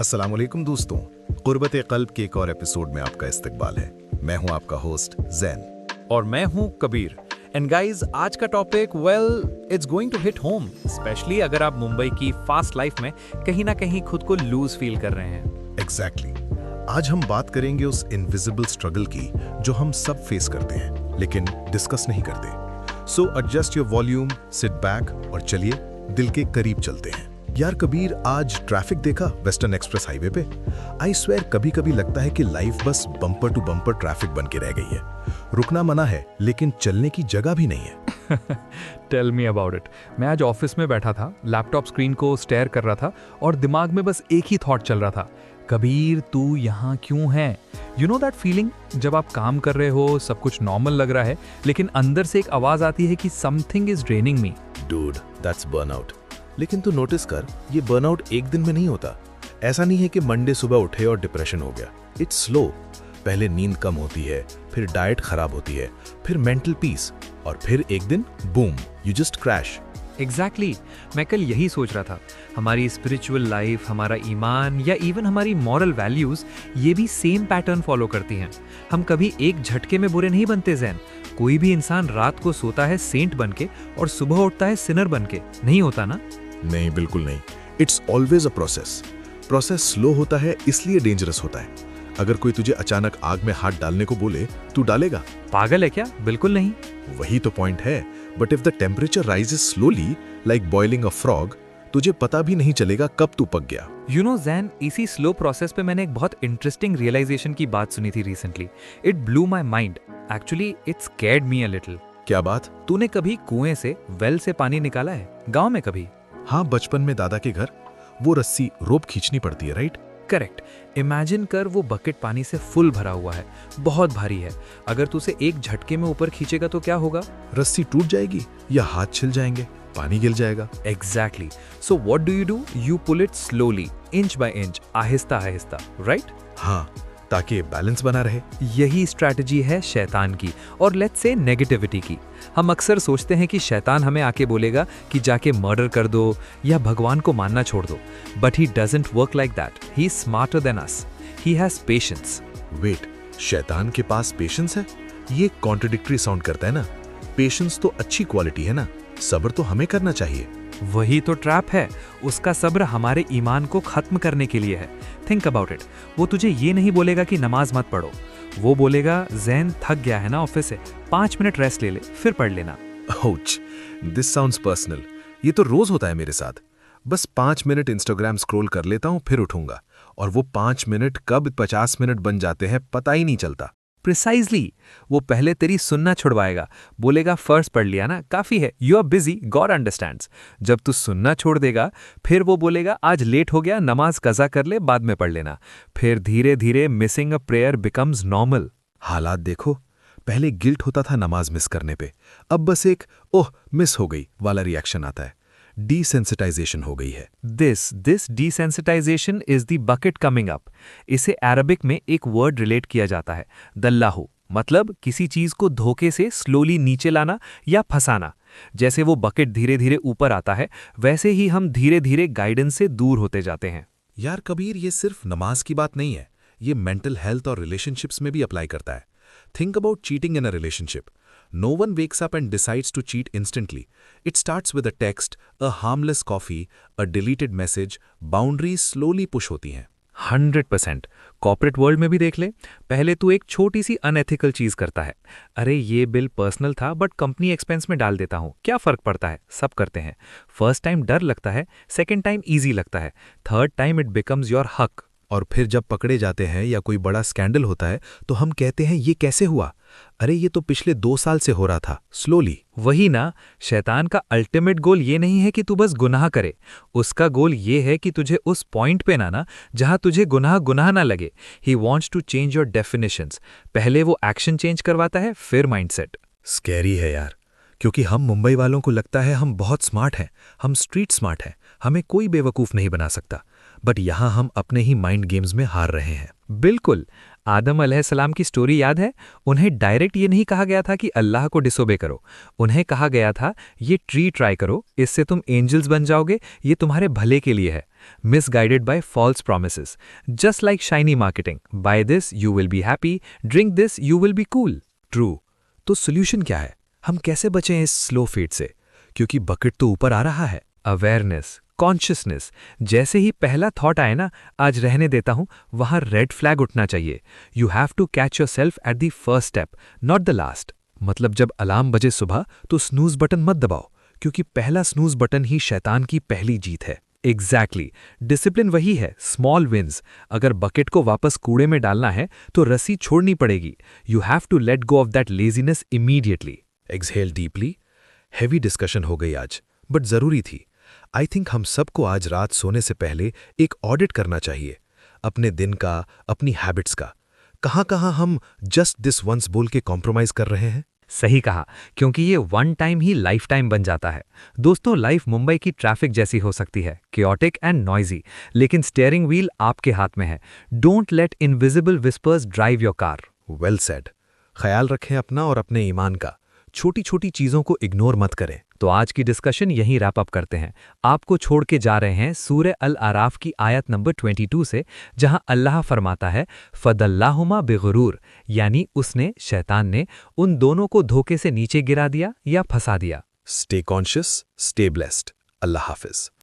अस्सलाम वालेकुम दोस्तों, क़ुर्बत क़ल्ब के एक और एपिसोड में आपका इस्तकबाल है। मैं हूं आपका होस्ट जैन। और मैं हूं कबीर। एंड गाइस, आज का topic it's going to hit home, especially अगर आप मुंबई की फास्ट लाइफ में कहीं ना कहीं खुद को लूज फील कर रहे हैं। एग्जैक्टली। आज हम बात करेंगे उस इनविजिबल स्ट्रगल की जो हम सब फेस करते हैं लेकिन डिस्कस नहीं करते। So adjust your volume, sit back और चलिए दिल के करीब चलते हैं। यार कबीर, आज ट्रैफिक देखा वेस्टर्न एक्सप्रेस हाईवे पे? आई स्वेयर कभी कभी लगता है कि लाइफ बस बम्पर टू बम्पर ट्रैफिक बन के रह गई है। रुकना मना है लेकिन चलने की जगह भी नहीं है। Tell me about it. मैं आज ऑफिस में बैठा था, लैपटॉप स्क्रीन को स्टेयर कर रहा था और दिमाग में बस एक ही थॉट चल रहा था, कबीर तू यहाँ क्यों है? यू नो दैट फीलिंग जब आप काम कर रहे हो, सब कुछ नॉर्मल लग रहा है लेकिन अंदर से एक आवाज आती है कि something is draining me. Dude, that's burnout. लेकिन तू नोटिस कर, ये बर्नआउट एक दिन में नहीं होता। ऐसा नहीं है कि मंडे सुबह उठे और डिप्रेशन हो गया। It's slow. पहले नींद कम होती है, फिर डाइट खराब होती है, फिर मेंटल पीस, और फिर एक दिन boom, you just crash. Exactly. मैं कल यही सोच रहा था, हमारी स्पिरिचुअल लाइफ, हमारा ईमान या इवन हमारी मॉरल वैल्यूज, ये भी सेम पैटर्न फॉलो करती हैं। हम कभी एक झटके में बुरे नहीं बनते जैन। कोई भी इंसान रात को सोता है सेंट बनके और सुबह उठता है सिनर बनके, नहीं होता ना? नहीं, बिल्कुल नहीं। It's always a process. Process slow होता है इसलिए डेंजरस होता है। अगर कोई तुझे अचानक आग में हाथ डालने को बोले, तू डालेगा? पागल है क्या? बिल्कुल नहीं। वही तो पॉइंट है। But if the temperature rises slowly like boiling a frog, तुझे पता भी नहीं चलेगा कब तू पक गया। यू नो जैन, इसी स्लो प्रोसेस पे मैंने एक बहुत इंटरेस्टिंग रियलाइजेशन की बात सुनी थी recently. It blew my mind. Actually it scared me a little. क्या बात? तूने कभी कुएं से, वेल से पानी निकाला है गांव में कभी? हाँ, बचपन में दादा के घर। वो रस्सी रोप खींचनी पड़ती है, राइट? करेक्ट। इमेजिन कर, वो बकेट पानी से फुल भरा हुआ है, बहुत भारी है। अगर तू उसे एक झटके में ऊपर खींचेगा तो क्या होगा? रस्सी टूट जाएगी या हाथ छिल जाएंगे, पानी गिर जाएगा। Exactly. So what do? You pull it slowly, inch by inch, आहिस्ता आहिस्ता, राइट? हाँ, ताकि बैलेंस बना रहे। यही स्ट्रैटेजी है शैतान की, और लेट्स से नेगेटिविटी की। हम अक्सर सोचते हैं कि शैतान हमें आके बोलेगा कि जाके मर्डर कर दो या भगवान को मानना छोड़ दो, but he doesn't work like that. He is smarter than us. He has patience. Wait, शैतान के पास पेशेंस है? ये कॉन्ट्रडिक्टरी साउंड करता है ना। पेशेंस तो अच्छी क्वालिटी है ना, सब्र तो हमें करना चाहिए। वही तो ट्रैप है। उसका सब्र हमारे ईमान को खत्म करने के लिए है। Think about it. वो तुझे ये नहीं बोलेगा कि नमाज मत पढ़ो, वो बोलेगा जैन थक गया है ना ऑफिस से, 5 मिनट रेस्ट ले ले फिर पढ़ लेना। Ouch, this sounds personal. ये तो रोज होता है मेरे साथ। बस 5 मिनट इंस्टाग्राम स्क्रॉल कर लेता हूँ, फिर उठूंगा, और वो 5 मिनट कब 50 मिनट बन जाते हैं पता ही नहीं चलता। प्रिसाइजली। वो पहले तेरी सुनना छुड़वाएगा, बोलेगा फर्स्ट पढ़ लिया ना, काफी है, you are busy, God understands. जब तू सुनना छोड़ देगा, फिर वो बोलेगा आज लेट हो गया, नमाज कज़ा कर ले, बाद में पढ़ लेना। फिर धीरे धीरे missing a prayer becomes normal. हालात देखो, पहले गिल्ट होता था नमाज मिस करने पे, अब बस एक ओह मिस हो गई वाला रिएक्शन आता है। डिसेंसिटाइजेशन हो गई है। This desensitization is the bucket coming up. इसे अरबिक में एक वर्ड रिलेट किया जाता है, दल्लाहु, मतलब किसी चीज को धोखे से स्लोली नीचे लाना या फंसाना। जैसे वो बकेट धीरे धीरे ऊपर आता है, वैसे ही हम धीरे धीरे गाइडेंस से दूर होते जाते हैं। यार कबीर, ये सिर्फ नमाज की बात नहीं है, ये मेंटल हेल्थ और रिलेशनशिप्स में भी अप्लाई करता है। Think about cheating in a relationship. No one wakes up and decides to cheat instantly. It starts with a text, a harmless coffee, a deleted message. Boundaries slowly push होती हैं। 100%। Corporate world में भी देख ले, पहले तू एक छोटी सी अनएथिकल चीज करता है, अरे ये बिल पर्सनल था बट कंपनी एक्सपेंस में डाल देता हूँ, क्या फर्क पड़ता है, सब करते हैं। फर्स्ट टाइम डर लगता है, सेकेंड टाइम ईजी लगता है, third time it becomes your हक। और फिर जब पकड़े जाते हैं या कोई बड़ा स्कैंडल होता है तो हम कहते हैं ये कैसे हुआ? अरे ये तो पिछले 2 साल से हो रहा था, स्लोली। वही ना, शैतान का अल्टीमेट गोल ये नहीं है कि तू बस गुनाह करे, उसका गोल ये है कि तुझे उस पॉइंट पे ना जहां तुझे गुनाह गुनाह ना लगे। He wants to change your definitions. पहले वो एक्शन चेंज करवाता है, फिर माइंडसेट। स्कैरी है यार, क्योंकि हम मुंबई वालों को लगता है हम बहुत स्मार्ट हैं, हम स्ट्रीट स्मार्ट हैं, हमें कोई बेवकूफ़ नहीं बना सकता। बट यहाँ हम अपने ही माइंड गेम्स में हार रहे हैं। बिल्कुल। आदम अलैहिस्सलाम की स्टोरी याद है? उन्हें डायरेक्ट ये नहीं कहा गया था कि अल्लाह को डिसोबे करो। उन्हें कहा गया था ये ट्री ट्राई करो, इससे तुम एंजल्स बन जाओगे, ये तुम्हारे भले के लिए है। Misguided by false promises, just like shiny marketing, by this you will be happy, drink this you will be cool. True. तो सोल्यूशन क्या है? हम कैसे बचें इस स्लो फेड से? क्योंकि बकेट तो ऊपर आ रहा है। अवेयरनेस, कॉन्शियसनेस, जैसे ही पहला थॉट आए ना, आज रहने देता हूं, वहां रेड फ्लैग उठना चाहिए। You have to catch yourself at the first step, not the last. मतलब जब अलार्म बजे सुबह तो स्नूज बटन मत दबाओ, क्योंकि पहला स्नूज बटन ही शैतान की पहली जीत है। एग्जैक्टली, डिसिप्लिन वही है, स्मॉल विंस। अगर बकेट को वापस कूड़े में डालना है तो रस्सी छोड़नी पड़ेगी। You have to let go of that laziness immediately. Exhale deeply. Heavy discussion हो गई आज, बट जरूरी थी। आई थिंक हम सबको आज रात सोने से पहले एक ऑडिट करना चाहिए, अपने दिन का, अपनी हैबिट्स का। कहाँ हम जस्ट दिस वंस बोल के कॉम्प्रोमाइज कर रहे हैं। सही कहा, क्योंकि ये वन टाइम ही लाइफ टाइम बन जाता है। दोस्तों, लाइफ मुंबई की ट्रैफिक जैसी हो सकती है, केओटिक एंड नॉइजी, लेकिन स्टीयरिंग व्हील आपके हाथ में है। Don't let invisible whispers drive your car. Well said. ख्याल रखें अपना और अपने ईमान का। छोटी छोटी चीजों को इग्नोर मत करें। तो आज की डिस्कशन यहीं रैप अप करते हैं। आपको छोड़ के जा रहे हैं सूरह अल आराफ की आयत नंबर 22 से, जहां अल्लाह फरमाता है, फदल्लाहुमा बिगुरूर, यानी उसने, शैतान ने, उन दोनों को धोखे से नीचे गिरा दिया या फंसा दिया। Stay conscious, stay blessed. अल्लाह हाफिज।